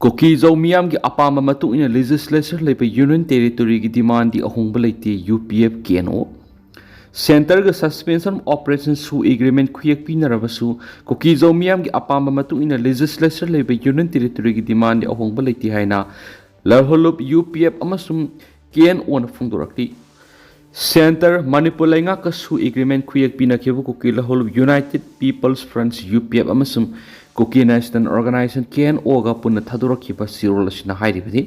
Kuki-Zo miyamgi apama matuina legislature leba union territory gi demand di ahongba leite UPF KNO Center ga suspension of operations su agreement khuyak pinarabasu Kuki-Zo miyamgi apama matuina legislature leba union territory gi demand di ahongba leite haina larholup UPF amasum KNO na phungdorakti Center Manipur lainga ka su agreement khuyak pinakhebu Kuki larholup United People's Front UPF amasum Kuki National Organization KNO ga punna thadurakiba sirol asina hairibadi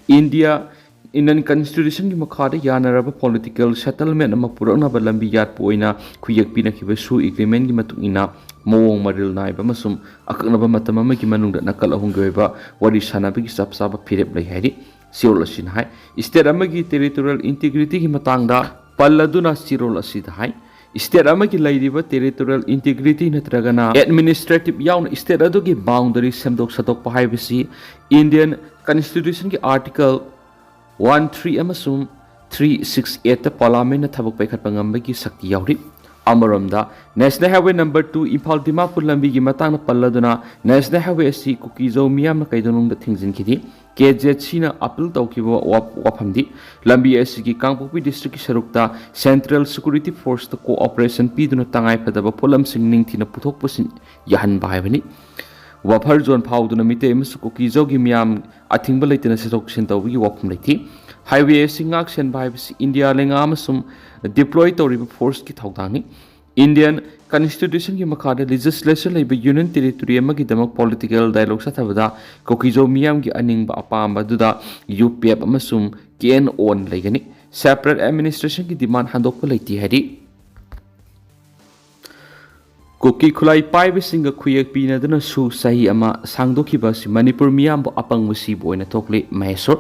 India Indian Constitution ki makhada yanaraba political settlement ama puranaba lambi yat poina khuyak pinakhiba su agreement gi matungina mawong maril naiba masum akaknaba matama ma gi manungda nakal ahunggoiba wari sanabigi sapsaba phirep lai hairi sirol asina hai state amagi territorial integrity gi matangda palladuna sirol asida hai State amagi lairiba territorial integrity natragana administrative yaun state adugi boundary semdok satok pahaibisi Indian Constitution ki article 13 amasum 368 ta parliament na thabak paikhat pangambagi sakti yauri amaramda National Highway number 2 Imphal Dimapur lambi gi matang na palladuna National Highway asi Kuki-Zo miyam na kaidonung da thingzin khidi KZC na appeal tawkiba waphamdi lambi asi gi Kangpokpi district ki sarukta Central Security Force ta cooperation piduna tangai phadaba polam singning thina puthok pusin yahan baibani wafar zone phauduna mite emus Kuki-Zo gi miyam athingba leitina setok sin tawbi wapham leiti highway asi ngak sen baibisi India lenga amasum deploy tawriba force ki thawdangni Indian Constitution ki makhada legislation laiba union territory amagi damak political dialogue sathabada Kuki-Zo miyam gi aningba apamba duda UPF amasum KNO laigani separate administration ki demand handokpa leiti hari Kuki khulai paiba singa khuyak pina dana su sahi ama sangdokhiba si Manipur miyam bo apang musi boina thokle mahesor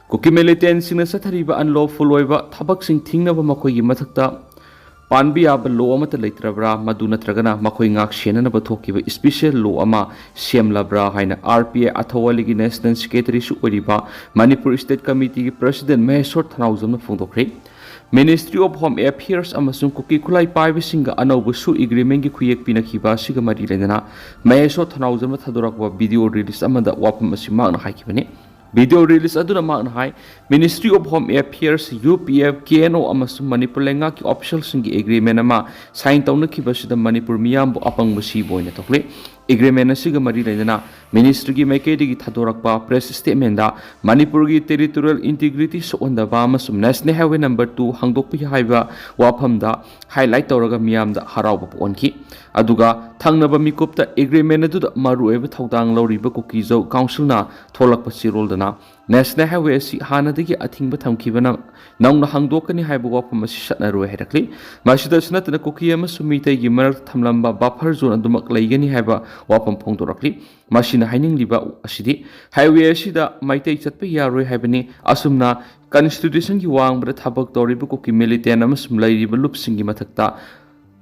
Kuki Militant singna sathariba unlawful oiba thabak sing thingnaba makhoi gi mathakta Panbi aba law amata leitrabra madu natragana makhoi ngak senanaba thokiba special law ama semlabra haina RPA athawali gi national secretary su oriba Manipur State Committee gi president Mahesor Thanaujamna phungdokre Ministry of Home Affairs amasung Kuki khulai paiba singa anaubu su agreement gi khuyak pinakhiba siga mari ledana Mahesor Thanaujamna thadorakwa video release amada wapam asima na haikibani Video release aduna magna hai Ministry of Home Affairs UPF KNO amasung Manipur lenga ki official singi agreement ama sign tawna khibasida Manipur miyam bo apang musi boina tokle agreement asiga mari ledana ministry gi maikedi gi thadorakpa press statement da Manipur gi territorial integrity so onda ba amasung National Highway number 2 hangdokpi haiba wafam da highlight tawraga miyam da harauba ponki aduga thangnaba mikopta agreement adu maru eba thaudang loriba Kuki-Zo council na tholakpa sirol dana National Highway si hanadagi athingba thamkhibana naungna hangdokani haiba wafam asi satnaru herakli masida snatna Kuki amasung mitai gi marak thamlamba buffer zone adumak laigani haiba wafam phongdorakli masina hainingliba asidi highway asida maitai chatpa yaroi haibani asumna constitution gi wangbra thabak toriba Kuki Militant amasum lairiba lupsingi mathakta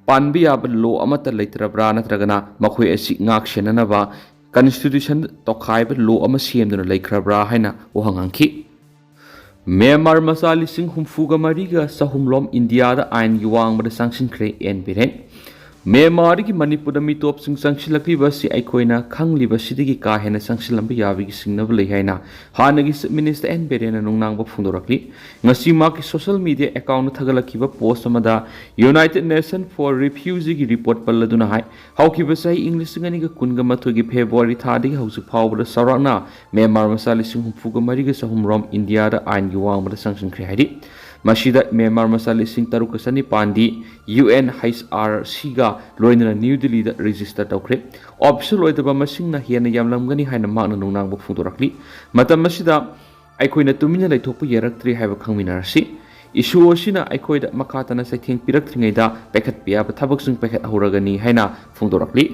Panbi aba law amata leitrabra natragana makhoi asi ngak senanaba Constitution tokhaiba law ama semduna leikrabra haina ohangangki Myanmar masa lising humfuga mariga sahumlom India da ain yuwang bada thupsinkhre NBN Myanmar ki Manipur da mitop sing sangsilakliba si aikoina khangliba sidigi ka hena sangsilamba yabigi singnaba lei haina hanagi minister NBN nungnang ba phundorakli ngasi ma ki social media account thagalakiba post amada United Nations for Refugee gi report palladuna hai haukiba sai English ngani ga kunga mathogi February thadi hausu phawbada sarakna Myanmar masali sing humfuga mariga sahumrom India da ain yuwang bada thupsinkhre haidi Masida Myanmar masali sing taruk kasani pandi UNHRC ga loinana New Delhi da register tawkre official oidaba masingna hiana yamlamgani haina magna nungnang ba phungdorakli matam masida aikoina tumina laithokpu yaraktri haiba khangminarasi issue osina aikoida makhatana saitheng piraktringaida pekhat pia ba thabak sing pekhat horagani haina phungdorakli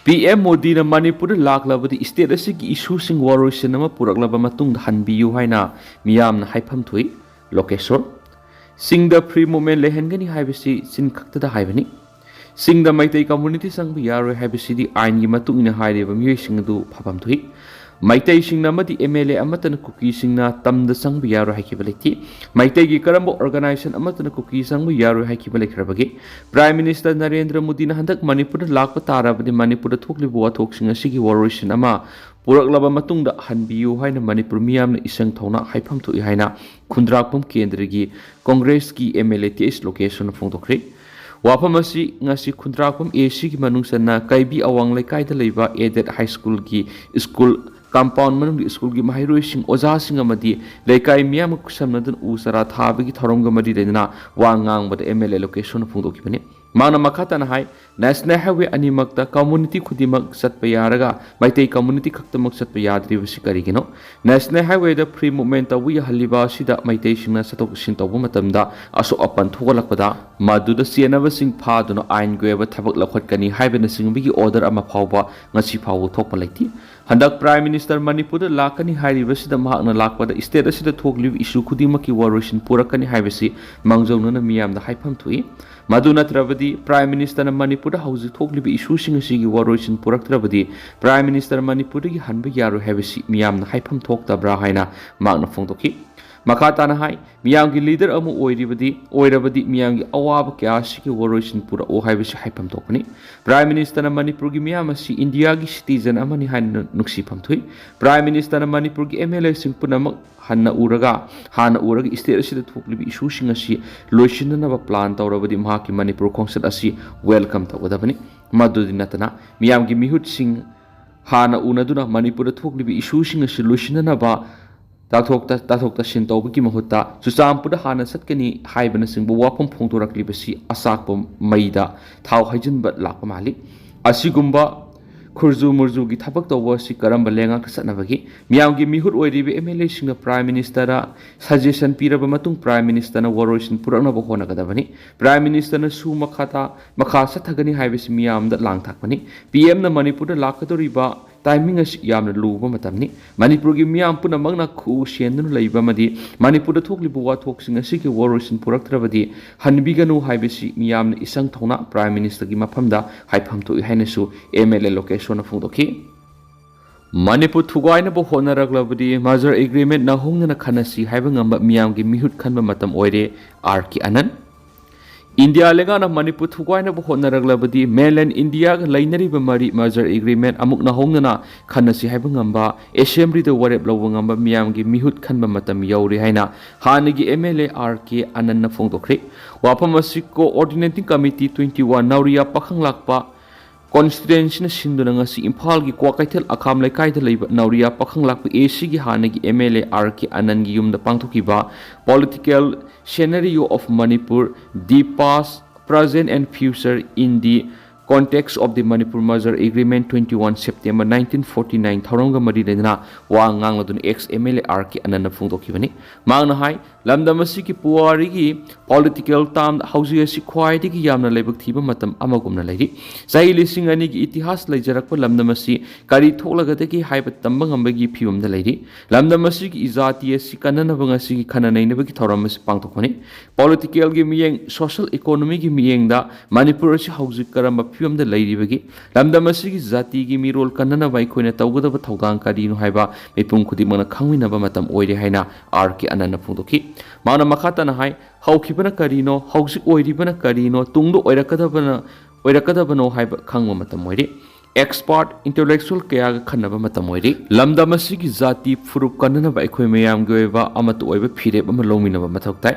PM Modi na Manipur laklabadi state asigi issue sing waroisin ama puraklaba matung hanbiyu haina miyam na haifam thui Lokesor Singda free movement lehengani haibisi sin khakta haibani Singda maitai community sang yaro haibisi di ain gi matung ina haireba miyoi singdu phapam thui Maitai singna mati MLA amatan Kuki singna tamda sang yaro haikibaliti Maitai gi karambo organization amatan Kuki sang yaro haikibalekhrabagi Prime Minister Narendra Modi na handak Manipur lakpa tarabadi Manipur thoklibu wathok singa sigi waroisin ama पुरक्लबा मतुंगदा हनबियु हाइना Manipur मियामना इसंग थौना हाइफम थुइ हाइना खुंद्राकपम केंद्रगी कांग्रेस की MLA तेस location फोंदोखरे वाफम असि ngasi खुंद्राकपम AC की मनुंगसना काइबी अवांग लेकाइदा लेबा added high school की school compound मनुंग school की माहिरोइसिंग ओजासिंग अमदी लेकाइ मियाम कुसमनदन उसरा थाबगी थरोंग मदी लेना वांगांग बद एमएलए लोकेशन फोंदोखिबने माना मखातना हाई नेशनल हाईवे अनिमक्ता कम्युनिटी खुदिमक सत्प यारगा मैतै कम्युनिटी खक्तमक सत्प याद्रिबसि करिगिनो नेशनल हाईवे द फ्री मूवमेंट तबु यहलिबा सिदा मैतै सिंगना सतोक सिन तबु मतमदा असो अपन थोगलकपदा मादुदा सियनबसिंग फादुना आइन गोयब थबक लखटकनी हाइबन सिंगबिगी ऑर्डर अमा फावबा ngasi फावो थोकप लैति हंदक प्राइम मिनिस्टर मणिपुर लाकनी हाइरिबसिदा महाकना लाकपदा स्टेट असिदा थोकलिब इशू खुदिमकी वरोइसिन पुरकनी हाइबसि मंगजौनना मियामदा हाइफम थुइ मधु नत्रबदी प्राइम मिनिस्टर मणिपुर हौजी थोकलिब इशूसिंग असिगी वरोइसिन पुरक्त्रबदी प्राइम मिनिस्टर मणिपुर की हनब यारो हैबसि मियामना हाइफम थोकतब्रा हाइना मागना फोंदोखि मखाताना हाई मियाम की लीडर अमु ओइरबदी मियाम की अवाब क्या सिकी वरोइसिन पुरा ओ हाइबसि हाइफम थोकनी प्राइम मिनिस्टर मणिपुर की मियाम असि इंडिया की सिटीजन अमनि हाइन नुक्सिफम थुइ प्राइम मिनिस्टर मणिपुर की एमएलए सिंग पुनमक हाना उरगा स्टेट असिदा थोकलिबि इशूसिंग असि लोइसिननबा प्लान तौरबदी महाकी मणिपुर खोंसत असि वेलकम तौगदबनि मदुदि नतना मियाम की मिहुत सिंग हाना उनदुना मणिपुर थोकलिबि इशूसिंग असि लोइसिननबा ताथोक्ता सिन तौबकी महुत्ता चुचामपुर हाना सत्कनी हाइबन सिंगबु वाफम फोंदोरक्लिबसि असाकप मैदा थाव हाइजिनब लाक माली असिगुम्बा खुर्जु मुर्जु की थबक तौबसि करम लेंगा सत्नबगी मियाम की मिहुत ओइरिबे एमएलए सिंग प्राइम मिनिस्टर सजेशन पीरब मतुंग प्राइम मिनिस्टर वरोइसिन पुरकनब होनगदबनी प्राइम मिनिस्टर सु मखा सथगनी हाइबसि मियाम द लांगथाकबनी पीएम न मणिपुर लाकदोरिबा टाइमिंग यामना लूब मतमनी मणिपुर की मियाम पुनमकना खु सेंदुन लैबमदी मणिपुर थोकलिब वाथोकसिंग असिगी वरोइसिन पुरक्त्रबदी हनबिगनु हाइबसि मियामना इसंग थौना प्राइम मिनिस्टर की मफमदा हाइफम तो हाइनसु एमएलए लोकेशन फोंदोखि मणिपुर थुगाइनब होनरगलबदी मजर एग्रीमेंट नहोंगना खनसी हाइबंगम मियाम की मिहुत खनब मतम ओइरे आर की अनन इंडिया लेगाना मणिपुर थुगाइनब होनरगलबदी मेनलैंड इंडिया लैनरिब मरी मजर एग्रीमेंट अमुक नहोंगना खनसी हाइबंगम्बा असेंबली द वरेब लौबंगम्बा मियाम की मिहुत खनब मतम यौरि हाइना हानगी एमएलए आर के अनन फोंदोखरे वाफम असि coordinating committee 21 नौरिया पखंग Lakpa constituency सिंधुना Imphal की क्वाकैथल अखाम लेकाइद नौरिया पखंग लाप एसी की हानगी एमएलए आर के आनंद की यूम पांथोखिबा political scenario of Manipur the past present and future in the context of the Manipur Merger Agreement 21 September 1949 थौरंग मरी लेना वा ngang ex MLA R की अनन फोंदोखिबनी मांगना हाई लमदमसी की पुवारी की पॉलिटिकल ताम हौजी असि ख्वाइदि की यामना लेबक थीब मतम अमगुमना लेरि सही लिसिंग अनि की इतिहास लेजरक लमदमसी करी थोलगदगी हाइब तंबंग अंबगी फिवमदा लेरि लमदमसी की जाति असि कननबंगसी की खननैनबगी थौरमस पांगथोखनी पॉलिटिकल की मियेंग सोशल इकोनॉमी की मियेंगदा मणिपुर असि हौजी करम फिवमदा लेरिबगी लमदमसी की जाति की मिरोल कननब अखोइना तौगदब थौदांग करिनो हाइबा मिपुम खुदिमना खंगमिनब मतम ओइरे हाइना आर के अनन फोंदोखि माना मखातना हाई हौखिबना करिनो हौजिक ओइरिबना करिनो तुंगदो ओइरकदबनो हाइबा खंगो मतम ओइरे एक्सपर्ट इंटेलेक्चुअल क्या खनब मतम ओइरे लमदमसी की जाति फुरुप कननब अखोइ मयाम गोइबा अमत ओइबा फिरेब अम लोमिनब मथक ताइ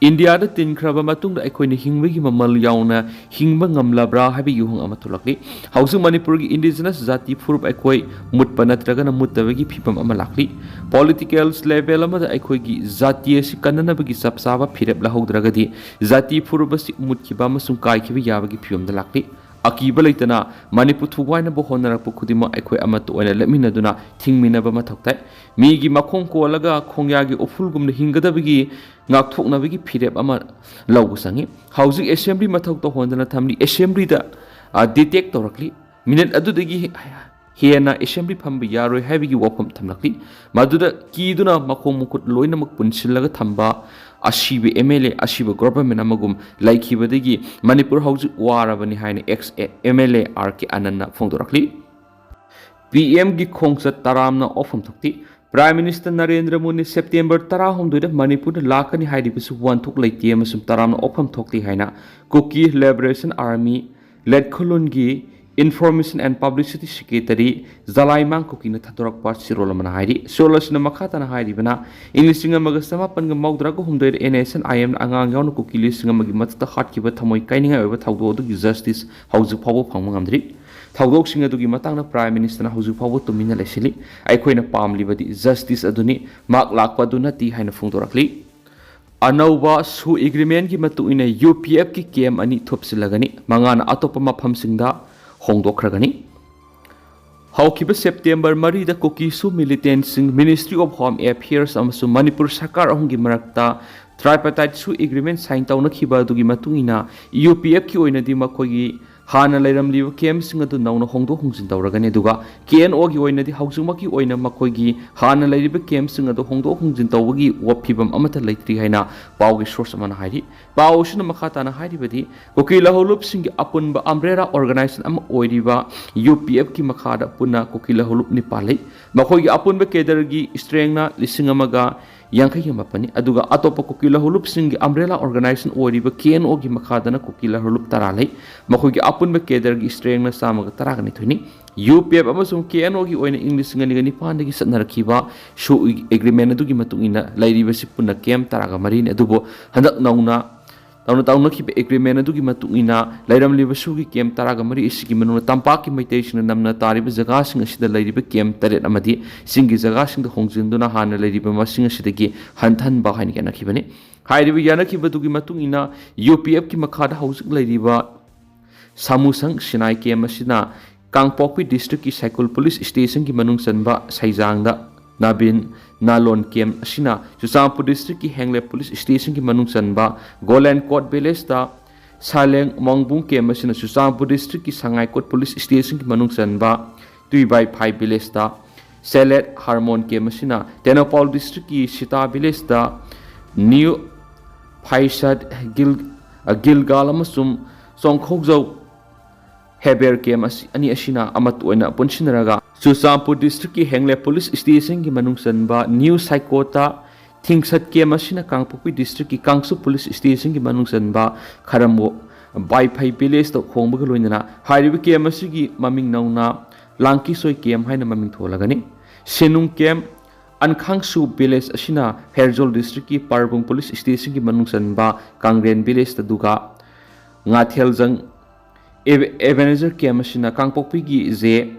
इंडिया द तिनख्रब मतुंग अखोइनि हिंबगी ममल याउना हिंब ngamlabra habi yuhung amatulakli hausu manipur gi indigenous jati furup akhoi mutpa natragana mutabagi phipam amalakli political level amada akhoi gi jati si kananabagi sapsaba phirep lahaudragadi jati furup si mutkiba amasung kaikhiba yabagi phiyum da lakli akiba leitana manipur thuwaina bo honarak khudima akhoi amat oina leminaduna thingminaba mathoktai mi gi makhong kolaga khongya gi ofulgumna hingadabagi ngakthoknabagi phirep ama lawgu sangi housing assembly mathok to hondana thamli assembly da detect torakli minute adudagi हेना assembly फंब यारोय हाइबगी वफम थमलकली मदुदा कीदुना मखों मुकुट लोइनमक पुनसिलगा थंबा अशिबे एमएलए अशिबे गवर्नमेंट अमगुम लाइखिबदगी मणिपुर हौजि वाराबनी हाइने एक्स एमएलए आर के अनन्ना फोंदोरकली पीएम की खोंगसत तरामना ऑफम थक्ति prime minister Narendra Modi September 16 Manipur लाकनी हाइदिबसु वनथुक लैति अमसुम तरामना ऑफम थक्ति हाइना कुकी लिबरेशन आर्मी लेटखोलुन की Information and Publicity Secretary Zalaimang Kukina Tatorak Part Sirolamana Haidi, Solas Namakata Haidibana, in listing a Magasamapan Maudrago whom the NSCN-IM Angang Kuki listing a Magimat the Hatkiba Tamoy Kaining over Taudo to justice, House of Power Pamangandri, Taudok Singer to Gimatana Prime Minister House of Power to Mina Lesili, I queen a palm liberty, justice Aduni, Mark Lakwadunati Hina Puthorakle. Anauba su agreement ki matu ina UPF ki kem ani thupsilagani mangana atopa mafam singda hongdokhragani haukiba September 3 da Kuki-Zo Militant sing Ministry of Home Affairs amasu Manipur Sarkar ahungi marakta tripartite su agreement sign tawna khiba dugi matu ina UPF ki oina di makogi Hana Lairam Live Kem Sing to Nauna Hongdo Hongsin Tauragane Duga, KNO Oina the Hausumaki Oina Makogi, Hana Lady Kem Sing to Hongdo Hongsin Tawagi, what Pibam Amata Latri Haina, Bawi Shorsaman Heidi, Baoshina Makatana Heidi Bedi, Kokila Holup Sing upon Umbrella organized Am Oidiva, UPF Ki Makada Puna, Kokila Holup Nipali, Makogi upon Bekedergi, Strengna, Lissingamaga. Yang mapani aduga atopa Kokila hulup sing umbrella organization oriba KNO gi makadana Kokila hulup taralai makogi apun be keder gi strength na samaga taragani thuni UPF amasum KNO gi oina English ngani gani pande gi satnarakhiba show agreement adugi matungina lairiba sipuna kem taraga marin adubo handak nauna tauna ki agreement adugi matungina lairam liba sugi kem taraga mari isigi manuna tampa ki meditation namna tariba jaga sing asida lairiba kem taret amadi singi jaga sing hongjinduna hana lairiba masing asidagi hanthan ba haini kana khibani hairiba yana ki badugi matungina UPF ki makhada hausik lairiba samusang sinai kem asina Kangpokpi district ki Cycle Police Station ki manung sanba saijangda Nabin Nalon Kem Asina, Susampur District ki Hengle Police Station ki Manung Sanba, Golan Court Village ta Saleng Mongbung Kem Asina, Susampur District ki Sangai Court Police Station ki Manung Sanba, 3/5 Village ta Selet Harmon Kem Asina, Tenopal District ki Sita Village ta New Paisad Gilgal Amasum Kuki-Zo Heber Kem Ani Asina Amat Oina Punshinaraga. Susampur District ki Hengle Police Station ki manung sanba New Saikota Thingsat Kem Asina Kangpokpi District ki Kangsu Police Station ki manung sanba Kharambo Baiphai Village to Khongba loinana Hairibi Kem asigi maming nauna Langki Soi Kem haina maming tholagani Senung Kem Ankangsu Village Asina Herzol District ki Parbung Police Station ki manung sanba Kangren Village ta duga Ngathelzang Ebenezer Kem Asina Kangpokpi gi ze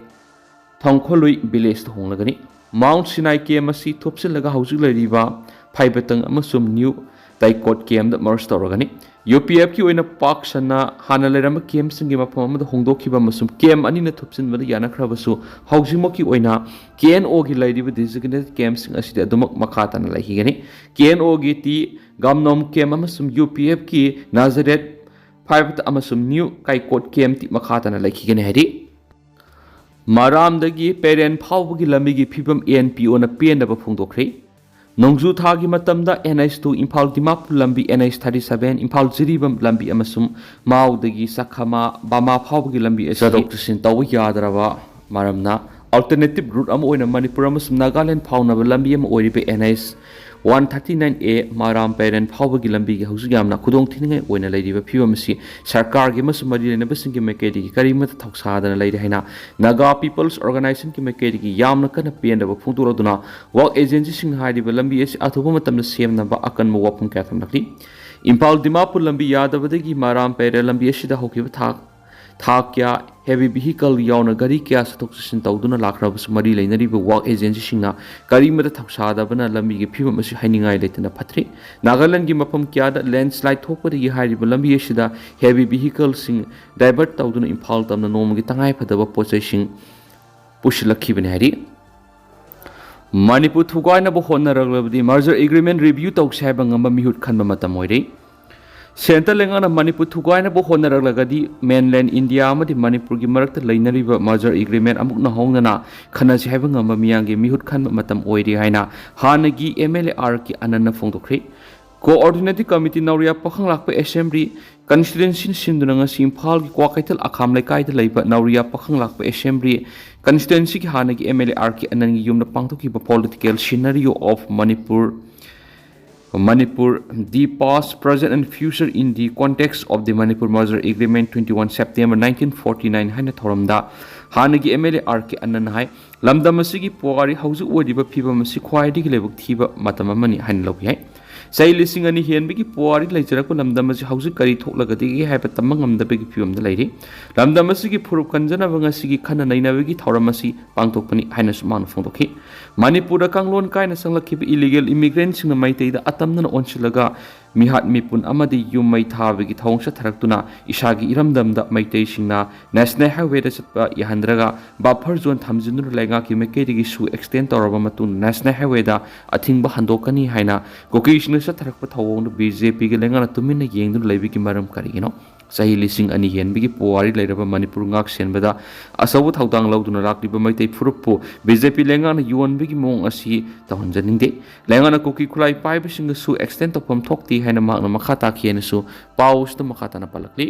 Thongkholui Village Honglagani Mount Sinai Kem asi Thupsinlaga Housing Lariba Paibatang Amasum New Daikot Kem that Mars Toragani UPF ki oina Park Sana Hana Lerama Kem Singi Mapama the Hongdokiba Masum Kem Anina Thupsin Vada Yana Kravasu Housing Moki oina KNO gi Lady designated Kem Sing Asida Dumak Makatan Lahigani KNO gi Ti Gamnom Kem Amasum UPF ki Nazareth Paibat Amasum New Kaikot Kem Ti Makatan Lahigani Hedi Maramdagi parent phawgi lambigi phibam ANPO na PNW phongdokre Nongju thagi matamda NS2 Imphal Dimapur lambi NS37 Imphal Jiribam lambi amasum Maudagi Sakhama Bama phawgi lambi asadok sin taw yadrawa maramna alternative route am oina Manipur amasum Nagaland phawnaba lambi am oiribe NS 139A Maram parent phawgi lambi gi hausu yamna khudong thingai oina leiriba phibam si sarkar gi masum mari lena basing gi mekedi gi karimat thoksadana leiri haina Naga People's Organization ki mekedi gi yamna kana PNW phungturoduna work agency sing haidiba lambi asi athuba matamna semnaba akan mo wapum katham nakli Imphal Dimapur lambi yadabadagi Maram parent lambi asida hokiba Thakya heavy vehicle yauna gari kya satok sin tawduna lakrabus mari leinariba work agency singna karimada thaksadabana lambi gi phibam asi hainingai leitana phatri Nagaland gi mapam kya da landslide thokpadi gi hariba lambi asida heavy vehicle sing divert tawduna Imphal tamna nomgi tangai phadaba pochai sing pushilakhi hari Manipur thugaina bo honaraglabdi merger agreement review tawsaiba ngamba mihut khanba matam oire Central Lengana Manipur Thugaina bo honaragadi mainland India amadi Manipur gi marakta lainariba merger agreement amuk na hongnana khana jaiba ngamba miyangi mihut khan matam oiri haina hanagi MLR ki anana phongdokre coordinating committee nauria pakhang lakpa assembly constituency sinduna nga Imphal gi kwakaital akham lekai da leiba nauria pakhang lakpa assembly constituency ki hanagi MLR ki anangi yumna pangthoki ba political scenario of Manipur Manipur, the past, present and future in the context of the Manipur Merger Agreement 21 September 1949 haina thoramda hanagi MLA RK Annan hai lamdam asigi puari hauju odiba phiba masi khwaidi lebuk thiba matam amani hain lobi hai sai lishing ani hienbigi puari leijarakpa lamdam asi hauju kari thoklagadi gi haiba tamang amdabegi phibam da leiri lamdam asigi phurup kanjana banga sigi khana nainabegi thoram asi pangthokpani haina sumang phongdokhi Manipur kanglon kaina sanglakhiba illegal immigrants singna maitei da atamna onsilaga mihat mipun amadi yumai thabegi thongsa tharaktuna isagi iramdamda maitei singna national highway da chatpa yahandraga buffer zone thamjinur lenga ki mekedi su extend toraba matun national highway da athingba handokani haina Kuki-Zo sa tharakpa thawong BJP gi lenga na tumina yengdu leibi ki maram karigino sahi lishing ani hienbigi puari leiraba Manipur ngak senbada asawu thaudang lauduna lakliba maitai phurupu BJP lenga na yuanbigi mong asi tahonjaningde lenga na Kuki khulai paiba singa su extend topam thokti haina makna makhata khiena su paus to makhata na palakli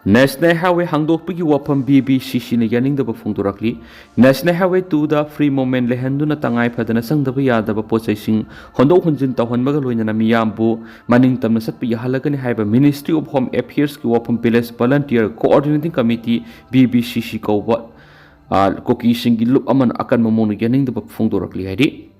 National Highway hangdokpigi wapam BBCC na yaningdaba phongdorakli National Highway 2 da free moment lehanduna tangai phadana sangdaba yadaba pochaising hondok hunjin tawhanbaga loinana miyambu maningtamna satpi yahalagani haiba Ministry of Home Affairs ki wapam village volunteer coordinating committee BBCC kawba Kuki-Zo gi lup aman akan mamonu yaningdaba phongdorakli haidi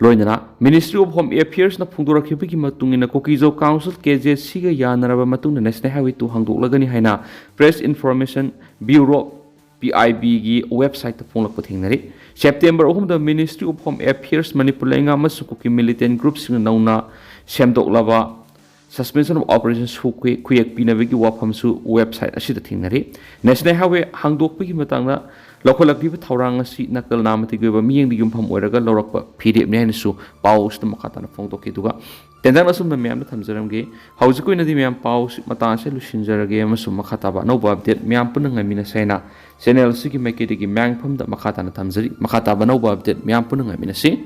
loinana Ministry of Home Affairs na phongdorakhibigi matungina Kuki-Zo Council KJC ga yanaraba matungna National Highway 2 hangdoklagani haina Press Information Bureau PIB gi website ta phonglakpa thingnari September 3 da Ministry of Home Affairs Manipur lenga masu Kuki Militant groups sing nauna semdoklaba suspension of operations kuyak pinabigi waphamsu website asida thingnari National Highway hangdokpigi matangna Lokolakliba Taurang si nakal namati goba miyeng di yumpham oiraga lorakpa PDF ni hainasu paus ta makata na phongdoki duga tendang asum na miyam na thamjaramge haujikoi na di miyam paus mata se lusinjarage amasu makata ba no update miyam pun ngamina saina channel sigi maikedi gi myangpham da makata na thamjari makata ba no update miyam pun ngamina si